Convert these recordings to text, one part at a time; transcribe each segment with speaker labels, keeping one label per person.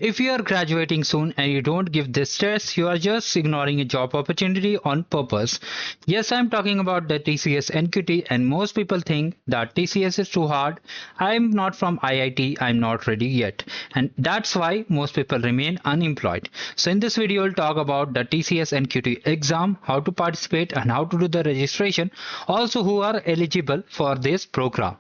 Speaker 1: If you are graduating soon and you don't give this test, you are just ignoring a job opportunity on purpose. Yes, I'm talking about the TCS NQT, and most people think that TCS is too hard. I'm not from IIT, I'm not ready yet. And that's why most people remain unemployed. So, in this video, we'll talk about the TCS NQT exam, how to participate, and how to do the registration, also, who are eligible for this program.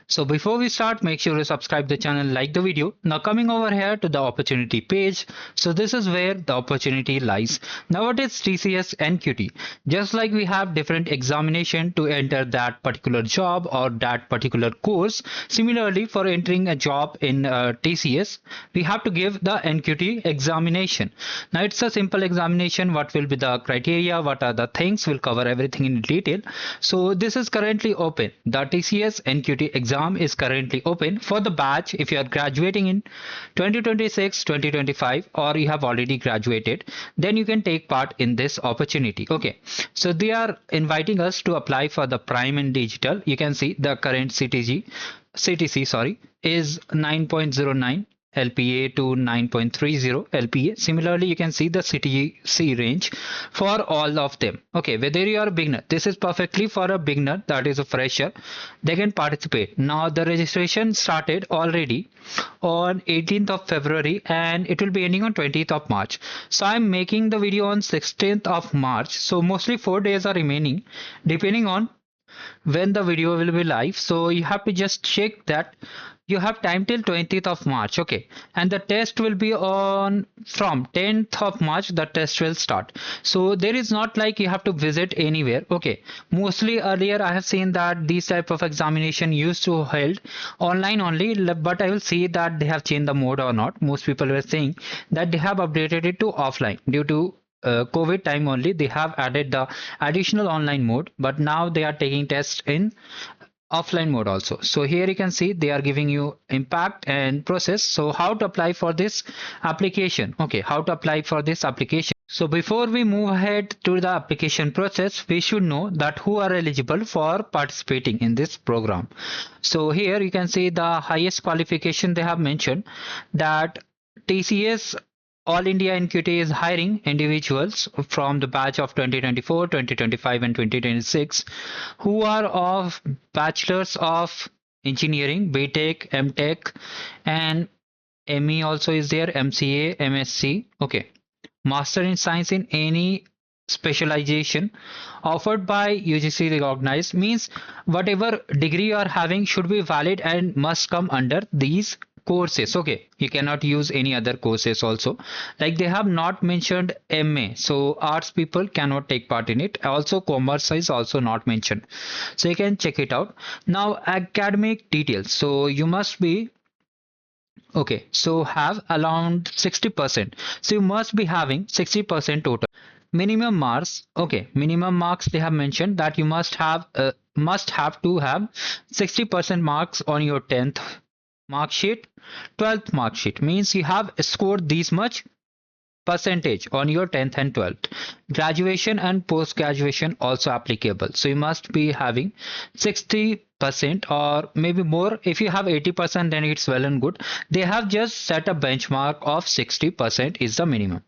Speaker 1: So before we start, make sure you subscribe the channel, like the video. Now coming over here to the opportunity page. So this is where the opportunity lies. Now what is TCS NQT? Just like we have different examination to enter that particular job or that particular course. Similarly, for entering a job in TCS, we have to give the NQT examination. Now it's a simple examination. What will be the criteria? What are the things? We'll cover everything in detail. So this is currently open. The TCS NQT exam is currently open for the batch if you are graduating in 2026-2025 or you have already graduated, then you can take part in this opportunity. Okay, so they are inviting us to apply for the Prime in Digital. You can see the current CTC sorry is 9.09 LPA to 9.30 LPA. Similarly, you can see the CTC range for all of them. Okay, whether you are a beginner, this is perfectly for a beginner, that is a fresher, they can participate. Now the registration started already on 18th of February and it will be ending on 20th of March. So I'm making the video on 16th of March. So mostly 4 days are remaining depending on when the video will be live. So you have to just check that you have time till 20th of March. Okay, and the test will be on from 10th of March, the test will start. So there is not like you have to visit anywhere. Okay, mostly earlier I have seen that these type of examination used to held online only, but I will see that they have changed the mode or not. Most people were saying that they have updated it to offline due to COVID time only. They have added the additional online mode, but now they are taking tests in offline mode also. So here you can see they are giving you impact and process. So how to apply for this application? Okay, how to apply for this application? So before we move ahead to the application process, we should know that who are eligible for participating in this program. So here you can see the highest qualification they have mentioned, that TCS all India NQT is hiring individuals from the batch of 2024, 2025 and 2026 who are of bachelors of engineering, BTech, MTech and ME also is there, MCA, MSc. Okay, master in science in any specialization offered by UGC recognized, means whatever degree you are having should be valid and must come under these courses. Okay, you cannot use any other courses also, like they have not mentioned MA, so arts people cannot take part in it. Also commerce is also not mentioned, so you can check it out. Now academic details, so you must be okay, so have around 60%, so you must be having 60% total. Minimum marks, okay, minimum marks they have mentioned that you must have to have 60% marks on your 10th mark sheet. 12th mark sheet means you have scored these much percentage on your 10th and 12th. Graduation and post graduation also applicable, so you must be having 60% or maybe more. If you have 80%, then it's well and good. They have just set a benchmark of 60% is the minimum.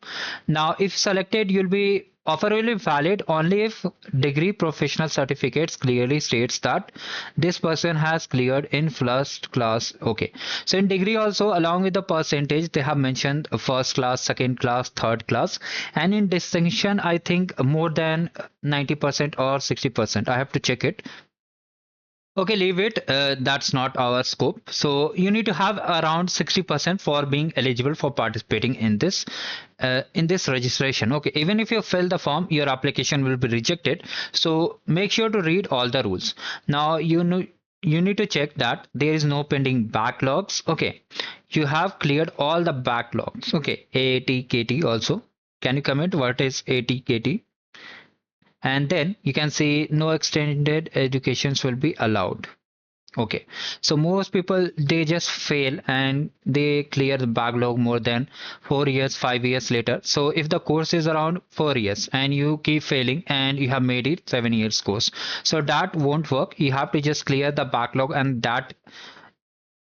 Speaker 1: Now if selected, you'll be offer will be valid only if degree professional certificates clearly states that this person has cleared in first class. Okay, so in degree also along with the percentage they have mentioned first class, second class, third class, and in distinction I think more than 90% or 60%. I have to check it. Okay, leave it. That's not our scope. So you need to have around 60% for being eligible for participating in this registration. Okay, even if you fill the form, your application will be rejected. So make sure to read all the rules. Now you need to check that there is no pending backlogs. Okay, you have cleared all the backlogs. Okay, AAT, KT also. Can you comment what is AT, KT? And then you can see no extended educations will be allowed. Okay, so most people they just fail and they clear the backlog more than 4 years, 5 years later. So if the course is around 4 years and you keep failing and you have made it 7 years course, so that won't work. You have to just clear the backlog, and that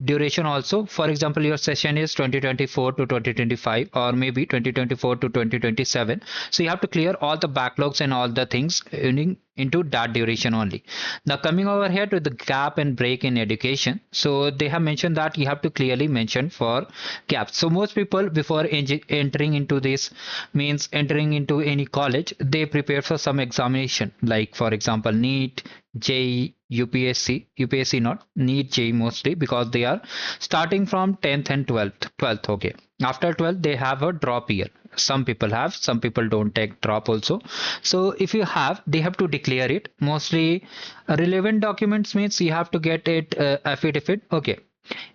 Speaker 1: duration also. For example, your session is 2024 to 2025 or maybe 2024 to 2027. So you have to clear all the backlogs and all the things into that duration only. Now coming over here to the gap and break in education. So they have mentioned that you have to clearly mention for gaps. So most people before entering into this, means entering into any college, they prepare for some examination, like for example NEET, JEE, UPSC not NEET, JEE mostly, because they are starting from 10th and 12th. Okay, after 12th they have a drop year. Some people have, some people don't take drop also. So if you have, they have to declare it. Mostly relevant documents means you have to get it affidavit. Okay,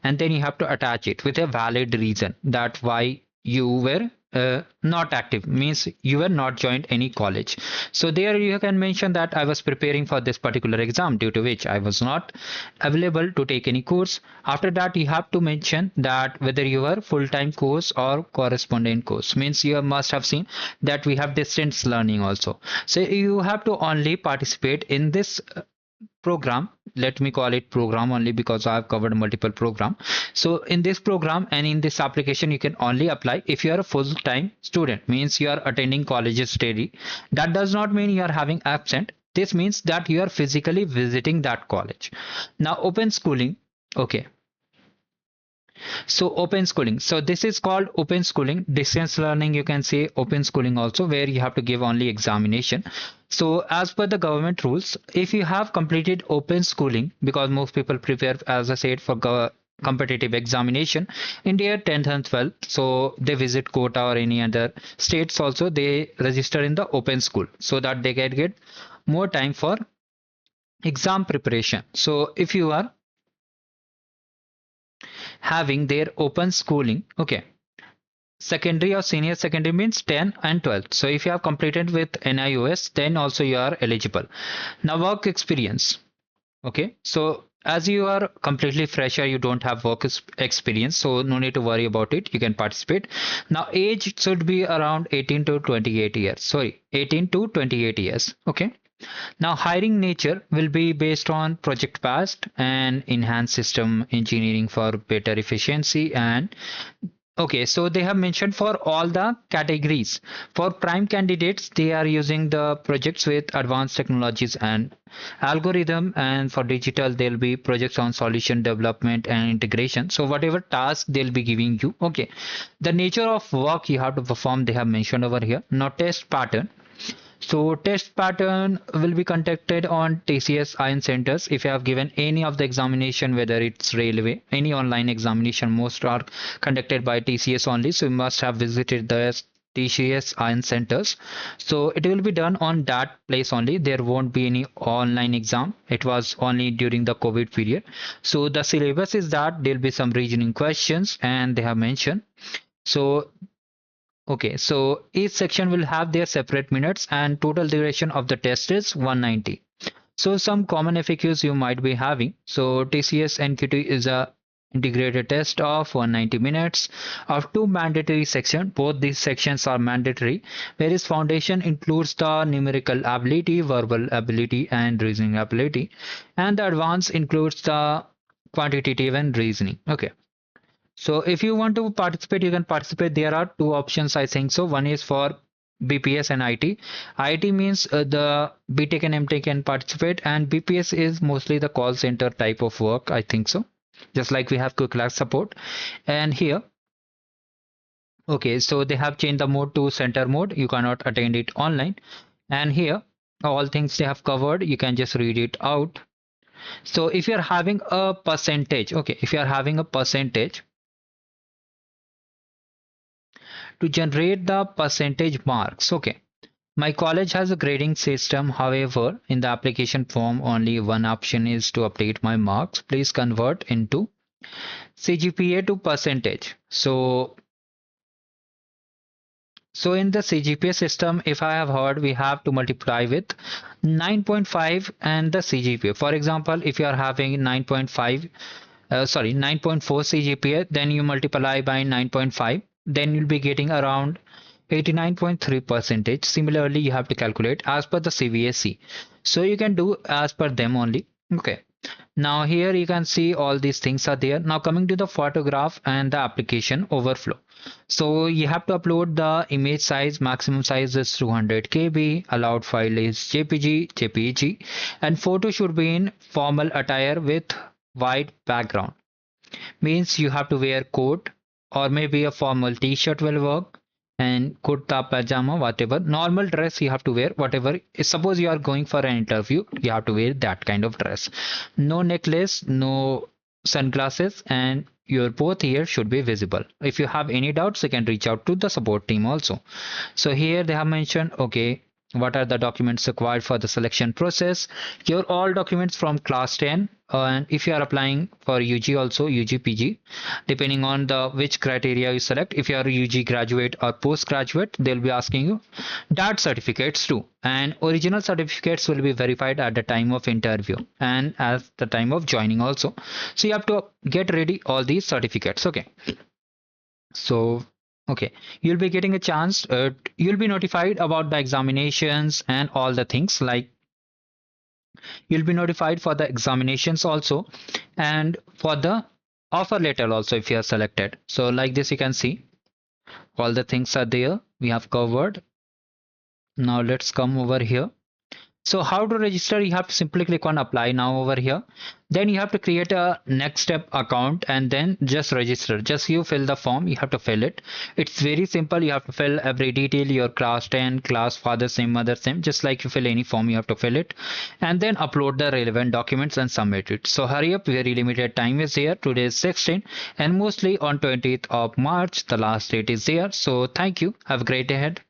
Speaker 1: and then you have to attach it with a valid reason that why you were not active, means you were not joined any college. So there you can mention that I was preparing for this particular exam, due to which I was not available to take any course. After that you have to mention that whether you are full-time course or correspondent course, means you must have seen that we have distance learning also. So you have to only participate in this program. Let me call it program only because I've covered multiple program. So in this program and in this application you can only apply if you are a full-time student, means you are attending colleges daily. That does not mean you are having absent. This means that you are physically visiting that college. Now open schooling. Okay, so open schooling, so this is called open schooling. Distance learning, you can say open schooling also, where you have to give only examination. So as per the government rules, if you have completed open schooling, because most people prepare, as I said, for competitive examination in their 10th and 12th, so they visit Kota or any other states also, they register in the open school so that they can get more time for exam preparation. So if you are having their open schooling, okay, secondary or senior secondary means 10 and 12th. So if you have completed with NIOS, then also you are eligible. Now work experience. Okay, so as you are completely fresher, you don't have work experience, so no need to worry about it. You can participate. Now age should be around 18 to 28 years. Sorry, 18 to 28 years. Okay. Now hiring nature will be based on project based and enhanced system engineering for better efficiency. And okay, so they have mentioned for all the categories. For prime candidates, they are using the projects with advanced technologies and algorithm, and for digital, there'll be projects on solution development and integration. So whatever task they'll be giving you, okay, the nature of work you have to perform, they have mentioned over here. Now test pattern. So test pattern will be conducted on TCS Iron centers. If you have given any of the examination, whether it's railway, any online examination, most are conducted by TCS only. So you must have visited the TCS Iron centers. So it will be done on that place only. There won't be any online exam. It was only during the COVID period. So the syllabus is that there'll be some reasoning questions, and they have mentioned. So okay, so each section will have their separate minutes, and total duration of the test is 190. So some common FAQs you might be having. So TCS NQT is a integrated test of 190 minutes of two mandatory sections. Both these sections are mandatory, whereas foundation includes the numerical ability, verbal ability, and reasoning ability, and the advanced includes the quantitative and reasoning. Okay. So if you want to participate, you can participate. There are two options, I think so. One is for BPS and IT. IT means the BTech and MTech can participate, and BPS is mostly the call center type of work, I think so. Just like we have Qwiklabs support. And here, okay, so they have changed the mode to center mode. You cannot attend it online. And here, all things they have covered, you can just read it out. So if you're having a percentage, okay, if you're having a percentage, to generate the percentage marks, okay, my college has a grading system. However, in the application form, only one option is to update my marks. Please convert into CGPA to percentage. So in the CGPA system, if I have heard, we have to multiply with 9.5 and the CGPA. For example, if you are having 9.5, 9.4 CGPA, then you multiply by 9.5, then you'll be getting around 89.3 percentage. Similarly, you have to calculate as per the CVSC. So you can do as per them only. Okay. Now here you can see all these things are there. Now coming to the photograph and the application overflow. So you have to upload the image size. Maximum size is 200 KB. Allowed file is JPG, JPEG, and photo should be in formal attire with white background. Means you have to wear coat or maybe a formal t-shirt will work, and kurta, pajama, whatever. Normal dress you have to wear, whatever. Suppose you are going for an interview, you have to wear that kind of dress. No necklace, no sunglasses, and your both ears should be visible. If you have any doubts, you can reach out to the support team also. So here they have mentioned, okay, what are the documents required for the selection process. Your all documents from class 10, and if you are applying for UG also, UG PG, depending on the which criteria you select. If you are a UG graduate or postgraduate, they'll be asking you that certificates too, and original certificates will be verified at the time of interview and at the time of joining also. So you have to get ready all these certificates. Okay, so okay, you'll be getting a chance, you'll be notified about the examinations and all the things, like you'll be notified for the examinations also, and for the offer letter also if you are selected. So like this you can see all the things are there, we have covered. Now let's come over here. So how to register? You have to simply click on apply now over here. Then you have to create a next step account and then just register. Just you fill the form, you have to fill it. It's very simple. You have to fill every detail, your class 10, class, father's name, mother's name, just like you fill any form, you have to fill it and then upload the relevant documents and submit it. So hurry up, very limited time is here. Today is 16 and mostly on 20th of March, the last date is there. So thank you. Have a great day ahead.